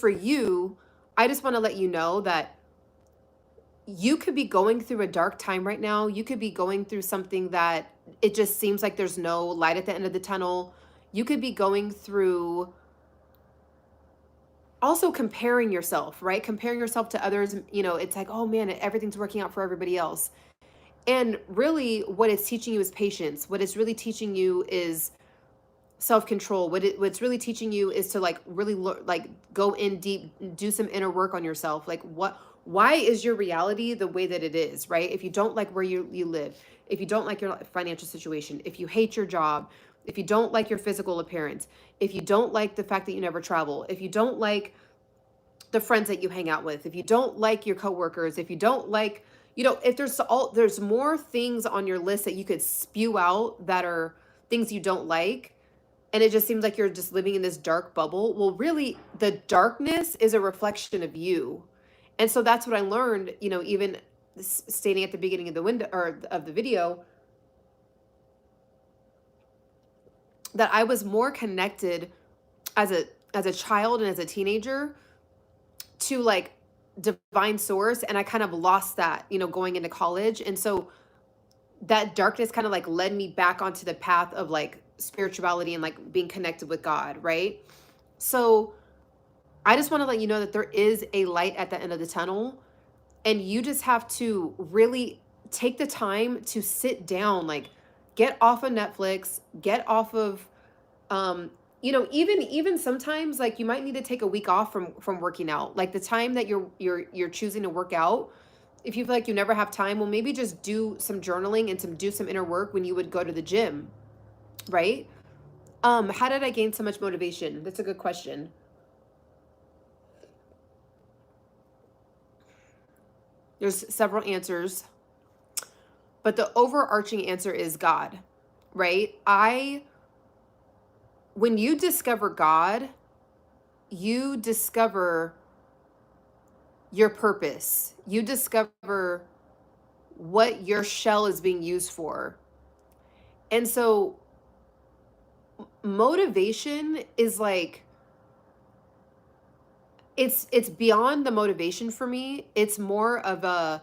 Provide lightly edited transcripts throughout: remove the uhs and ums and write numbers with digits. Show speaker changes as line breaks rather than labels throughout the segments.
for you, I just want to let you know that you could be going through a dark time right now. You could be going through something that it just seems like there's no light at the end of the tunnel. You could be going through also comparing yourself, right? Comparing yourself to others. You know, it's like, oh man, everything's working out for everybody else. And really, what it's teaching you is patience. What it's really teaching you is self-control. What's really teaching you is to like really like go in deep, do some inner work on yourself. Like why is your reality the way that it is, right? If you don't like where you live, if you don't like your financial situation, if you hate your job, if you don't like your physical appearance, if you don't like the fact that you never travel, if you don't like the friends that you hang out with, if you don't like your coworkers, if you don't like, you know, if there's more things on your list that you could spew out that are things you don't like, and it just seems like you're just living in this dark bubble. Well, really, the darkness is a reflection of you. And so that's what I learned, you know, even stating at the beginning of the window or of the video, that I was more connected as a child and as a teenager to like divine source, and I kind of lost that, you know, going into college. And so that darkness kind of like led me back onto the path of like spirituality and like being connected with God, right? So I just want to let you know that there is a light at the end of the tunnel, and you just have to really take the time to sit down, like get off of Netflix, get off of you know, even sometimes like you might need to take a week off from working out. Like the time that you're choosing to work out, if you feel like you never have time, well maybe just do some journaling and do some inner work when you would go to the gym, right? How did I gain so much motivation? That's a good question. There's several answers, but the overarching answer is God, right? When you discover God, you discover your purpose. You discover what your shell is being used for. And so motivation is like, it's beyond the motivation for me. It's more of a,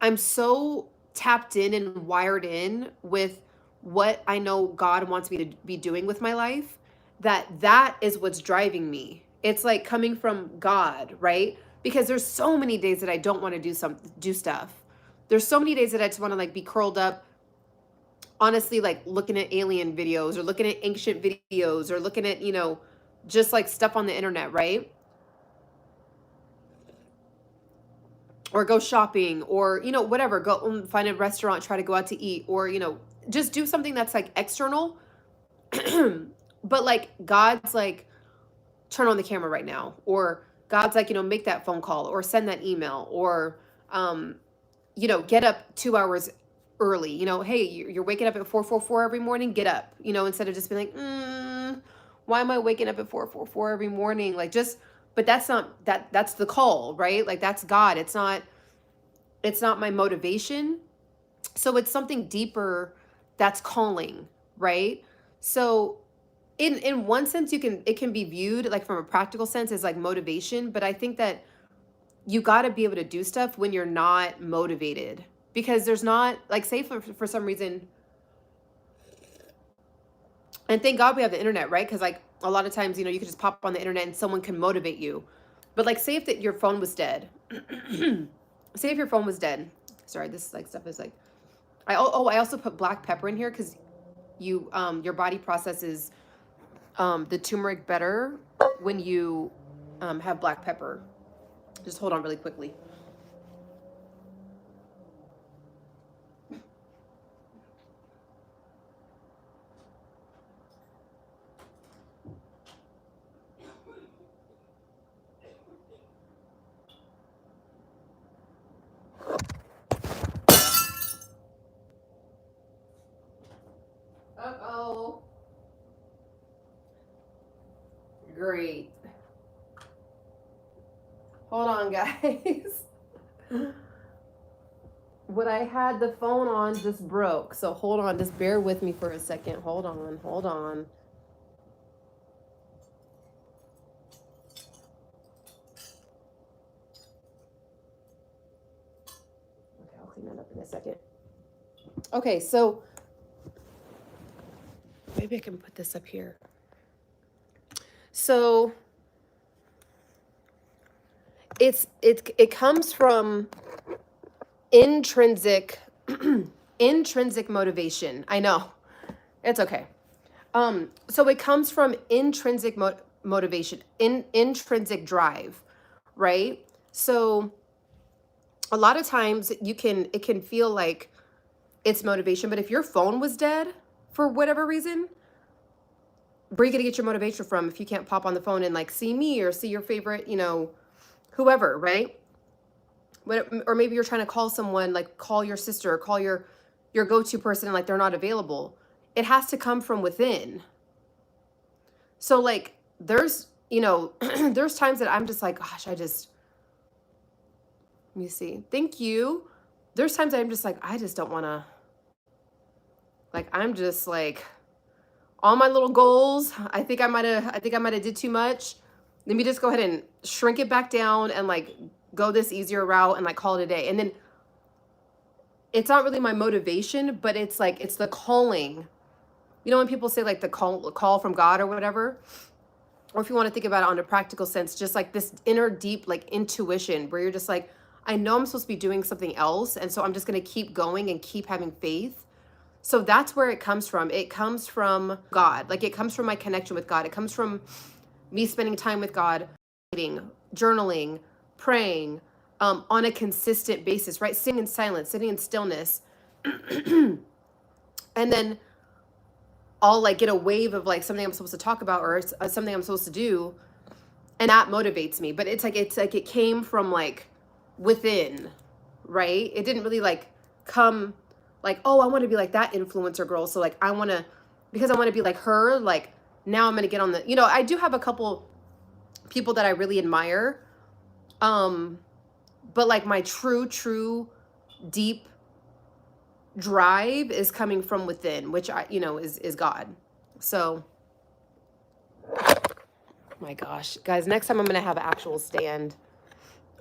I'm so tapped in and wired in with what I know God wants me to be doing with my life, that is what's driving me. It's like coming from God, right? Because there's so many days that I don't want to do stuff. There's so many days that I just want to like be curled up, honestly, like looking at alien videos or looking at ancient videos or looking at, you know, just like stuff on the internet, right? Or go shopping, or, you know, whatever, go find a restaurant, try to go out to eat, or, you know, just do something that's like external. But like God's like, turn on the camera right now, or God's like, you know, make that phone call or send that email, or you know, get up 2 hours early. You know, hey, you're waking up at 4:44 every morning, get up, you know, instead of just being like, why am I waking up at 4:44 every morning? Like, just, but that's not that's the call, right? Like that's God. It's not my motivation. So it's something deeper that's calling, right? So in one sense, it can be viewed like from a practical sense as like motivation, but I think that you got to be able to do stuff when you're not motivated, because there's not like, say for some reason, and thank God we have the internet, right? Because like a lot of times, you know, you could just pop on the internet and someone can motivate you. But like, say if that your phone was dead. Say if your phone was dead. Sorry, this like stuff is like, I also put black pepper in here because your body processes the turmeric better when you have black pepper. Just hold on really quickly. Uh-oh. Great. Hold on, guys. What I had the phone on just broke. So hold on, just bear with me for a second. Hold on. second. Okay, so maybe I can put this up here. So it comes from intrinsic intrinsic motivation. I know. It's okay. So it comes from intrinsic motivation, intrinsic drive, right? So a lot of times it can feel like it's motivation, but if your phone was dead for whatever reason, where are you gonna get your motivation from if you can't pop on the phone and like see me or see your favorite, you know, whoever, right? Or maybe you're trying to call someone, like call your sister or call your go-to person and like they're not available. It has to come from within. So like there's, you know, there's times that I'm just like, gosh, let me see. Thank you. There's times that I'm just like, I just don't want to, like, I'm just like, all my little goals, I think I might have did too much. Let me just go ahead and shrink it back down and like go this easier route and like call it a day. And then it's not really my motivation, but it's like, it's the calling. You know, when people say like the call from God or whatever, or if you want to think about it on a practical sense, just like this inner deep like intuition where you're just like, I know I'm supposed to be doing something else. And so I'm just going to keep going and keep having faith. So that's where it comes from. It comes from God. Like it comes from my connection with God. It comes from me spending time with God, journaling, praying on a consistent basis, right? Sitting in silence, sitting in stillness. And then I'll like get a wave of like something I'm supposed to talk about or something I'm supposed to do. And that motivates me. But it's like it came from like within, right? It didn't really like come like, oh, I want to be like that influencer girl. So like, because I want to be like her, like now I'm going to get on the, you know, I do have a couple people that I really admire. But like my true deep drive is coming from within, which you know, is God. So, oh my gosh, guys, next time I'm going to have an actual stand.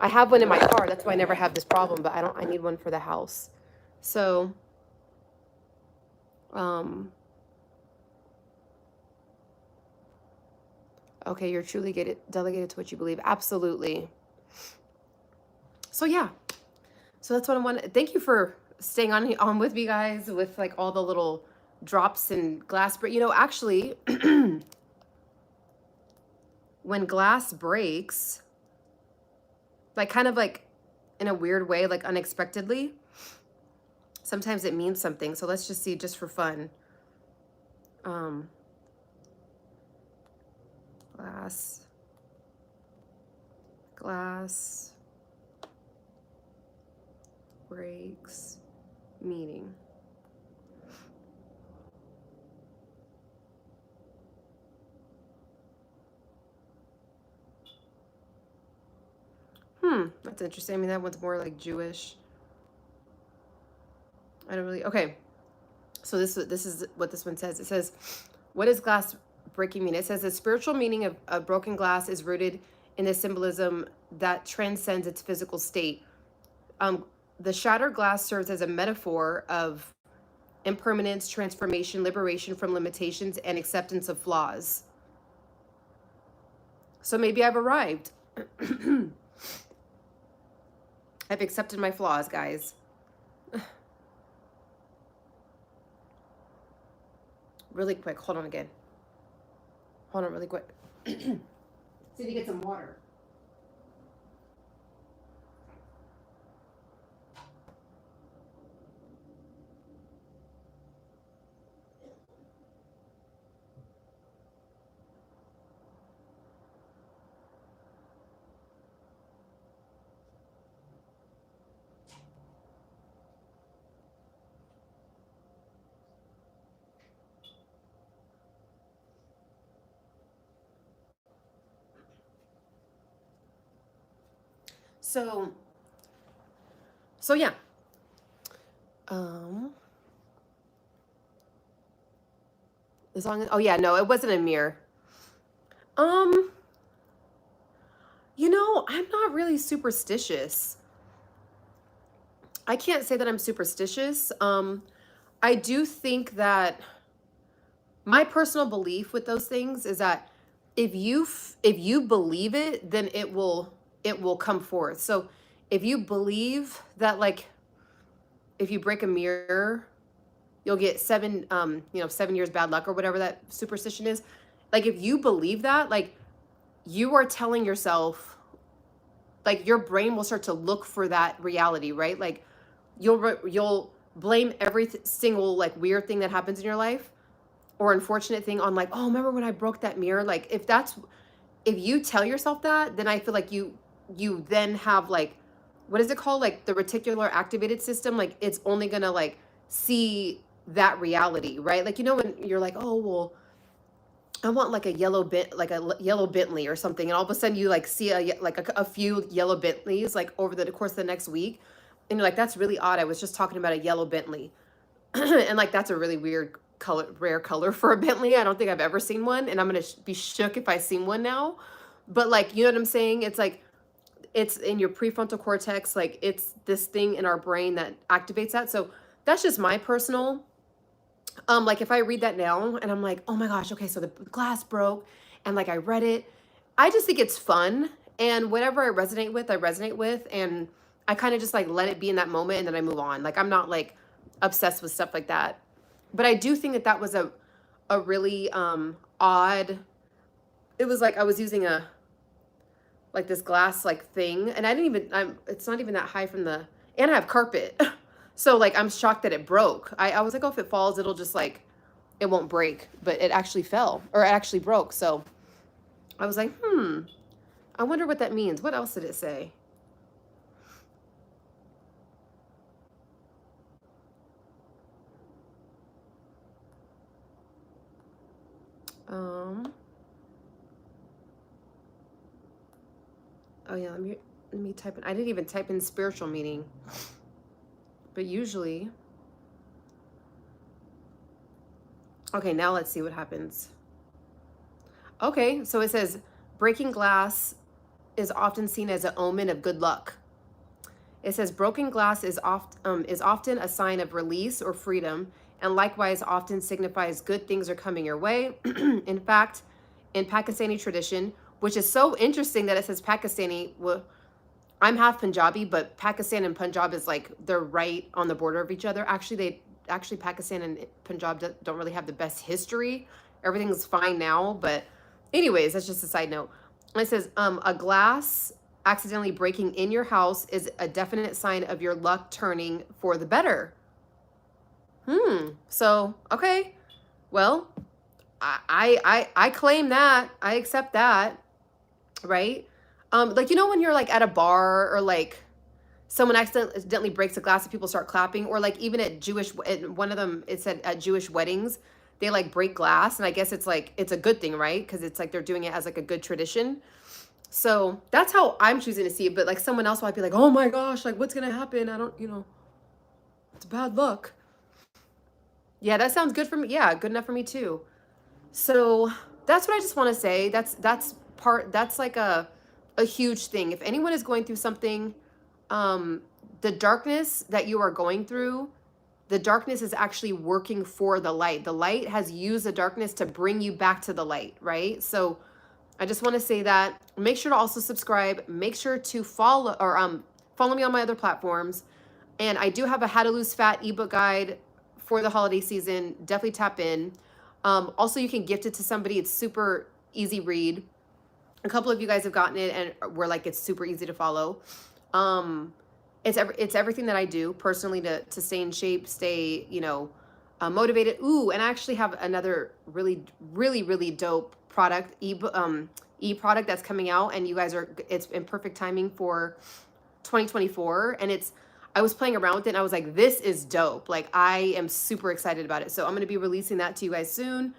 I have one in my car. That's why I never have this problem, but I need one for the house. So, okay, you're truly delegated to what you believe. Absolutely. So yeah. So that's what I want. Thank you for staying on with me, guys, with like all the little drops and glass. But you know, actually, when glass breaks, like kind of like in a weird way, like unexpectedly, sometimes it means something. So let's just see, just for fun. Glass breaks, meaning. That's interesting. I mean, that one's more like Jewish. I don't really, okay. So this is what this one says. It says, what does glass breaking mean? It says the spiritual meaning of broken glass is rooted in a symbolism that transcends its physical state. The shattered glass serves as a metaphor of impermanence, transformation, liberation from limitations, and acceptance of flaws. So maybe I've arrived. I've accepted my flaws, guys. Really quick. Hold on again. Hold on really quick. See if you get some water. So yeah. As long as, oh yeah, no, it wasn't a mirror. You know, I'm not really superstitious. I can't say that I'm superstitious. I do think that my personal belief with those things is that if you believe it, then it will come forth. So if you believe that, like, if you break a mirror, you'll get 7 years bad luck or whatever that superstition is. Like, if you believe that, like, you are telling yourself, like, your brain will start to look for that reality, right? Like, you'll blame every single like weird thing that happens in your life or unfortunate thing on, like, oh, remember when I broke that mirror? Like, if you tell yourself that, then I feel like you then have, like, what is it called? Like the reticular activated system, like it's only gonna like see that reality, right? Like, when you're like, oh well, I want like a yellow Bentley or something, and all of a sudden you like see a few yellow Bentleys like over the course of the next week, and you're like, that's really odd. I was just talking about a yellow Bentley, and like that's a really weird color, rare color for a Bentley. I don't think I've ever seen one, and I'm gonna be shook if I seen one now. But like, you know what I'm saying? It's like it's in your prefrontal cortex, like it's this thing in our brain that activates that. So that's just my personal like, if I read that now and I'm like, oh my gosh, okay, so the glass broke, and like I read it, I just think it's fun, and whatever I resonate with, and I kind of just like let it be in that moment, and then I move on. Like, I'm not like obsessed with stuff like that. But I do think that that was a really odd, it was like I was using a like this glass like thing, and I didn't even it's not even that high from the, and I have carpet. So like I'm shocked that it broke. I was like, oh, if it falls, it'll just like, it won't break, but it actually fell, or it actually broke. So I was like, I wonder what that means. What else did it say? Oh yeah, let me type in. I didn't even type in spiritual meaning, but usually. Okay, now let's see what happens. Okay, so it says breaking glass is often seen as an omen of good luck. It says broken glass is often a sign of release or freedom, and likewise often signifies good things are coming your way. In fact, in Pakistani tradition, which is so interesting that it says Pakistani. Well, I'm half Punjabi, but Pakistan and Punjab is like they're right on the border of each other. Actually Pakistan and Punjab don't really have the best history. Everything's fine now, but anyways, that's just a side note. It says a glass accidentally breaking in your house is a definite sign of your luck turning for the better. So okay, well, I claim that. I accept that, right? Like, when you're like at a bar, or like someone accidentally breaks a glass and people start clapping, or like even at one of them, it said at Jewish weddings, they like break glass, and I guess it's like, it's a good thing, right? Because it's like they're doing it as like a good tradition. So that's how I'm choosing to see it. But like someone else might be like, oh my gosh, like what's gonna happen? I don't, it's bad luck. Yeah, that sounds good for me. Yeah, good enough for me too. So that's what I just want to say. That's like a huge thing. If anyone is going through something, the darkness that you are going through, the darkness is actually working for the light. The light has used the darkness to bring you back to the light, right? So I just want to say that. Make sure to also subscribe. Make sure to follow me on my other platforms. And I do have a How to Lose Fat ebook guide for the holiday season. Definitely tap in. Also, you can gift it to somebody. It's super easy read. A couple of you guys have gotten it and were like, it's super easy to follow. It's everything that I do personally to stay in shape, stay, motivated. Ooh, and I actually have another really, really, really dope product, e-product that's coming out, and it's in perfect timing for 2024. And I was playing around with it, and I was like, this is dope. Like, I am super excited about it. So I'm going to be releasing that to you guys soon.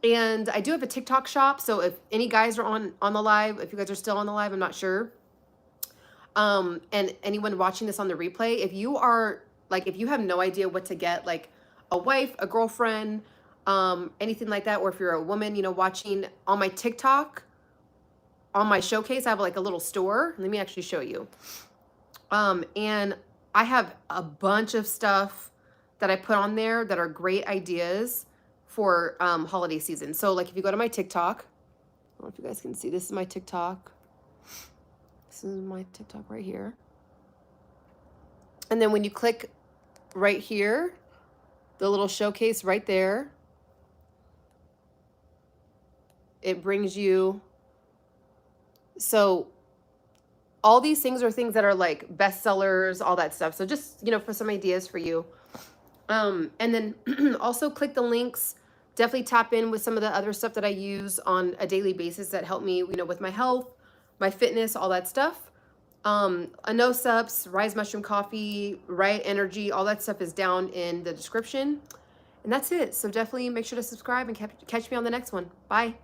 And I do have a TikTok shop. So if any guys are on the live, if you guys are still on the live, I'm not sure. And anyone watching this on the replay, if you have no idea what to get, like a wife, a girlfriend, anything like that, or if you're a woman, watching on my TikTok, on my showcase, I have like a little store. Let me actually show you. And I have a bunch of stuff that I put on there that are great ideas for holiday season. So like if you go to my TikTok, I don't know if you guys can see, this is my TikTok. This is my TikTok right here. And then when you click right here, the little showcase right there, it brings you, so all these things are things that are like bestsellers, all that stuff. So just, you know, for some ideas for you. And then also click the links. Definitely tap in with some of the other stuff that I use on a daily basis that help me, you know, with my health, my fitness, all that stuff. INNO SUPPS, RYZE Mushroom Coffee, Right Energy, all that stuff is down in the description. And that's it. So definitely make sure to subscribe and catch me on the next one. Bye.